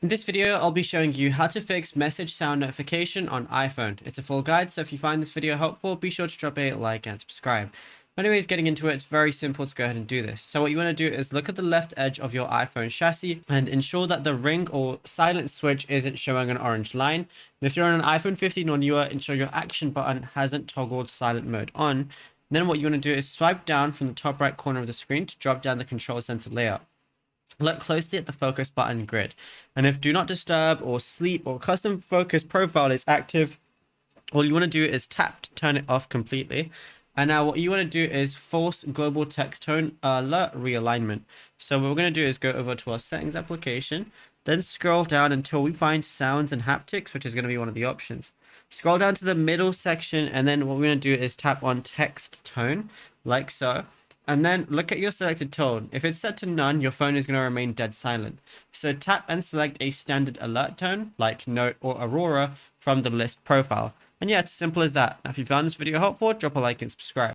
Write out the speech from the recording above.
In this video, I'll be showing you how to fix message sound notification on iPhone. It's a full guide, so if you find this video helpful, be sure to drop a like and subscribe. Anyways, getting into it, it's very simple to go ahead and do this. So what you want to do is look at the left edge of your iPhone chassis and ensure that the ring or silent switch isn't showing an orange line. And if you're on an iPhone 15 or newer, ensure your action button hasn't toggled silent mode on. Then what you want to do is swipe down from the top right corner of the screen to drop down the control center layout. Look closely at the focus button grid, and if do not disturb or sleep or custom focus profile is active, all you want to do is tap to turn it off completely. And now what you want to do is force global text tone alert realignment. So what we're going to do is go over to our settings application, then scroll down until we find sounds and haptics, which is going to be one of the options. Scroll down to the middle section, and then what we're going to do is tap on text tone like so. And then look at your selected tone. If it's set to none, your phone is going to remain dead silent. So tap and select a standard alert tone like Note or Aurora from the list profile. And yeah, it's as simple as that. Now, if you found this video helpful, drop a like and subscribe.